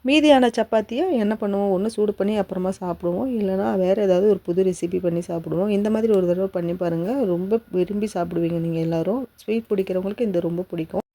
மீதியான சப்பாத்தியை என்ன பண்ணுவோம், ஒன்று சூடு பண்ணி அப்புறமா சாப்பிடுவோம், இல்லைனா வேறு ஏதாவது ஒரு புது ரெசிபி பண்ணி சாப்பிடுவோம். இந்த மாதிரி ஒரு தடவை பண்ணி பாருங்கள், ரொம்ப விரும்பி சாப்பிடுவீங்க நீங்கள் எல்லோரும். ஸ்வீட் பிடிக்கிறவங்களுக்கு இந்த ரொம்ப பிடிக்கும்.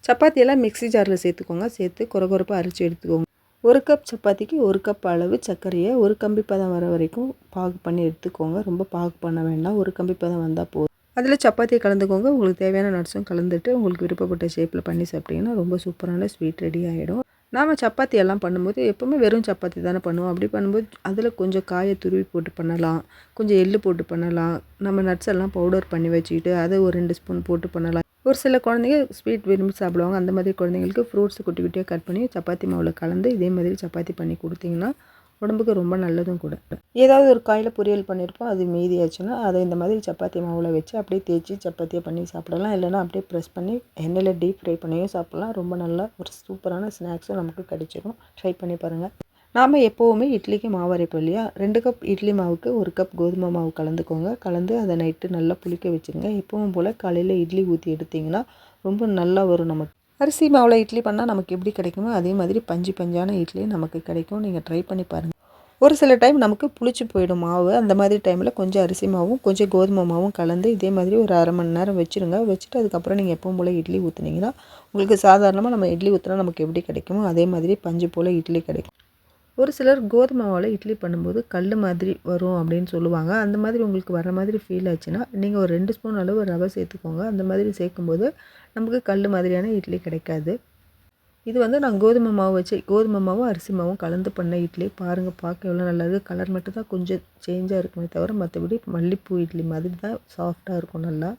சப்பாத்தியெல்லாம் மிக்ஸி ஜாரில் சேர்த்துக்கோங்க. சேர்த்து கொரகொரப்பாக அரைச்சி எடுத்துக்கோங்க. 1 கப் சப்பாத்திக்கு 1 கப் அளவு சர்க்கரையை ஒரு கம்பி பதம் வர வரைக்கும் பாகு பண்ணி எடுத்துக்கோங்க. ரொம்ப பாகு பண்ண வேண்டாம், ஒரு கம்பி பதம் வந்தால் போதும். அதில் சப்பாத்தியை கலந்துக்கோங்க. உங்களுக்கு தேவையான நட்ஸும் கலந்துட்டு உங்களுக்கு விருப்பப்பட்ட ஷேப்பில் பண்ணி சாப்பிட்டிங்கன்னா ரொம்ப சூப்பரான ஸ்வீட் ரெடி ஆகிடும். நாம் சப்பாத்தி எல்லாம் பண்ணும்போது எப்போவுமே வெறும் சப்பாத்தி தானே பண்ணுவோம். அப்படி பண்ணும்போது அதில் கொஞ்சம் காயை துருவி போட்டு பண்ணலாம், கொஞ்சம் எள்ளு போட்டு பண்ணலாம், நம்ம நட்ஸ் எல்லாம் பவுடர் பண்ணி வச்சுக்கிட்டு அதை ஒரு 2 ஸ்பூன் போட்டு பண்ணலாம். ஒரு சில குழந்தைங்க ஸ்வீட் விரும்பி சாப்பிடுவாங்க. அந்த மாதிரி குழந்தைங்களுக்கு ஃப்ரூட்ஸ் குட்டி குட்டியாக கட் பண்ணி சப்பாத்தி மாவில் கலந்து இதே மாதிரி சப்பாத்தி பண்ணி கொடுத்தீங்கன்னா உடம்புக்கு ரொம்ப நல்லதும் கூட. ஏதாவது ஒரு காயில் பொரியல் பண்ணியிருப்போம், அது மீதி ஆச்சுன்னா அதை இந்த மாதிரி சப்பாத்தி மாவில் வச்சு அப்படியே தேய்ச்சி சப்பாத்தியை பண்ணி சாப்பிடலாம். இல்லைனா அப்படியே ப்ரெஸ் பண்ணி எண்ணெயில் டீப் ஃப்ரை பண்ணியும் சாப்பிட்லாம். ரொம்ப நல்லா ஒரு சூப்பரான ஸ்நாக்ஸும் நமக்கு கிடைச்சிடும். ட்ரை பண்ணி பாருங்கள். நாம் எப்போவுமே இட்லிக்கு மாவு அரைப்போம் இல்லையா, 2 கப் இட்லி மாவுக்கு 1 கப் கோதுமை மாவு கலந்துக்கோங்க. கலந்து அதை நைட்டு நல்லா புளிக்க வச்சுருங்க. எப்பவும் போல் காலையில் இட்லி ஊற்றி எடுத்திங்கன்னா ரொம்ப நல்லா வரும். நமக்கு அரிசி மாவில் இட்லி பண்ணால் நமக்கு எப்படி கிடைக்குமோ அதே மாதிரி பஞ்சு பஞ்சான இட்லி நமக்கு கிடைக்கும். நீங்கள் ட்ரை பண்ணி பாருங்கள். ஒரு சில டைம் நமக்கு புளிச்சு போயிடும் மாவு. அந்த மாதிரி டைமில் கொஞ்சம் அரிசி மாவும் கொஞ்சம் கோதுமை மாவும் கலந்து இதே மாதிரி ஒரு 1/2 மணி நேரம் வச்சுருங்க. வச்சுட்டு அதுக்கப்புறம் நீங்கள் எப்பவும் போல் இட்லி ஊற்றுனீங்கன்னா உங்களுக்கு சாதாரணமாக நம்ம இட்லி ஊற்றினா நமக்கு எப்படி கிடைக்குமோ அதே மாதிரி பஞ்சு போல் இட்லி கிடைக்கும். ஒரு சிலர் கோதுமை மாவில் இட்லி பண்ணும்போது கல் மாதிரி வரும் அப்படின்னு சொல்லுவாங்க. அந்த மாதிரி உங்களுக்கு வர மாதிரி ஃபீல் ஆச்சுன்னா நீங்கள் ஒரு 2 ஸ்பூன் அளவு ரவை சேர்த்துக்கோங்க. அந்த மாதிரி சேர்க்கும்போது நமக்கு கல் மாதிரியான இட்லி கிடைக்காது. இது வந்து நான் கோதுமை மாவு வச்சு கோதுமை மாவும் அரிசி மாவும் கலந்து பண்ண இட்லி. பாருங்கள், பார்க்க எவ்வளோ நல்லா இருக்குது. கலர் மட்டும் தான் கொஞ்சம் சேஞ்சாக இருக்குமே தவிர மற்றபடி மல்லிப்பூ இட்லி மாதிரி தான் சாஃப்டாக இருக்கும் நல்லா.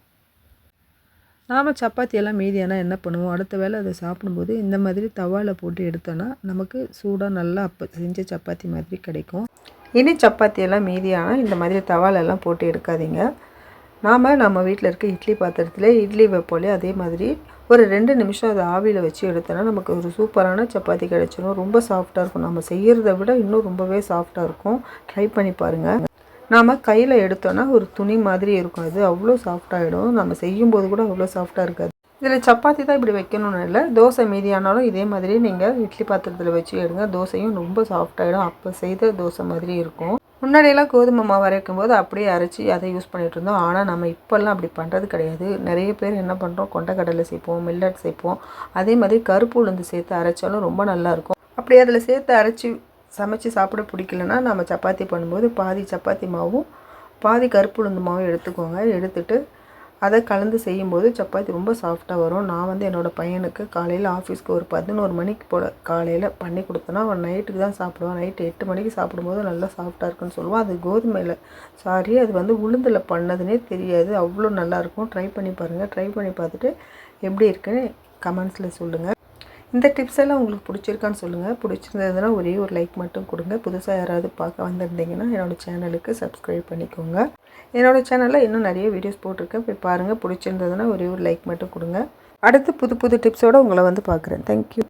நாம் சப்பாத்தியெல்லாம் மீதியானால் என்ன பண்ணுவோம், அடுத்த வேளை அதை சாப்பிடும்போது இந்த மாதிரி தவாவில் போட்டு எடுத்தோன்னா நமக்கு சூடாக நல்லா அப்போ செஞ்ச சப்பாத்தி மாதிரி கிடைக்கும். இனி சப்பாத்தியெல்லாம் மீதியானால் இந்த மாதிரி தவாலெல்லாம் போட்டு எடுக்காதீங்க. நம்ம வீட்டில் இருக்க இட்லி பாத்திரத்தில் இட்லி வைப்போலே அதே மாதிரி ஒரு 2 நிமிஷம் அதை ஆவியில் வச்சு எடுத்தோன்னா நமக்கு ஒரு சூப்பரான சப்பாத்தி கிடைச்சிடும். ரொம்ப சாஃப்டாக இருக்கும். நம்ம செய்கிறத விட இன்னும் ரொம்பவே சாஃப்டாக இருக்கும். ட்ரை பண்ணி பாருங்கள். நாம் கையில் எடுத்தோன்னா ஒரு துணி மாதிரி இருக்கும். அது அவ்வளோ சாஃப்டாகிடும். நம்ம செய்யும்போது கூட அவ்வளோ சாஃப்டாக இருக்காது. இதில் சப்பாத்தி தான் இப்படி வைக்கணும்னு இல்லை, தோசை மீதியானாலும் இதே மாதிரி நீங்கள் இட்லி பாத்திரத்தில் வச்சு எடுங்க. தோசையும் ரொம்ப சாஃப்டாகிடும். அப்போ செய்த தோசை மாதிரி இருக்கும். முன்னாடியெல்லாம் கோதுமை மாவு அரைக்கும் போது அப்படியே அரைச்சி அதை யூஸ் பண்ணிகிட்டு இருந்தோம். ஆனால் நம்ம இப்போல்லாம் அப்படி பண்ணுறது கிடையாது. நிறைய பேர் என்ன பண்ணுறோம், கொண்டைக்கடலை சேர்ப்போம், மில்லட் சேர்ப்போம். அதே மாதிரி கருப்பு உளுந்து சேர்த்து அரைச்சாலும் ரொம்ப நல்லாயிருக்கும். அப்படி அதில் சேர்த்து அரைச்சி சமைச்சு சாப்பிட பிடிக்கலன்னா நம்ம சப்பாத்தி பண்ணும்போது பாதி சப்பாத்தி மாவும் பாதி கருப்பு உளுந்து மாவும் எடுத்துக்கோங்க. எடுத்துட்டு அதை கலந்து செய்யும்போது சப்பாத்தி ரொம்ப சாஃப்டாக வரும். நான் வந்து என்னோடய பையனுக்கு காலையில் ஆஃபீஸ்க்கு ஒரு 11 மணிக்கு போல் காலையில் பண்ணி கொடுத்தேன்னா அவன் நைட்டுக்கு தான் சாப்பிடுவான். நைட்டு 8 மணிக்கு சாப்பிடும்போது நல்லா சாஃப்டாக இருக்குன்னு சொல்லுவான். அது கோதுமையில் அது வந்து உளுந்தில் பண்ணதுன்னே தெரியாது, அவ்வளோ நல்லாயிருக்கும். ட்ரை பண்ணி பாருங்கள். ட்ரை பண்ணி பார்த்துட்டு எப்படி இருக்குன்னு கமெண்ட்ஸில் சொல்லுங்கள். இந்த டிப்ஸ் எல்லாம் உங்களுக்கு பிடிச்சிருக்கான்னு சொல்லுங்கள். பிடிச்சிருந்ததுன்னா ஒரே ஒரு லைக் மட்டும் கொடுங்க. புதுசாக யாராவது பார்க்க வந்திருந்தீங்கன்னா என்னோடய சேனலுக்கு சப்ஸ்கிரைப் பண்ணிக்கோங்க. என்னோடய சேனலில் இன்னும் நிறைய வீடியோஸ் போட்டிருக்கேன், போய் பாருங்கள். பிடிச்சிருந்ததுன்னா ஒரே ஒரு லைக் மட்டும் கொடுங்க. அடுத்து புது புது டிப்ஸோடு உங்களை வந்து பார்க்குறேன். தேங்க்யூ.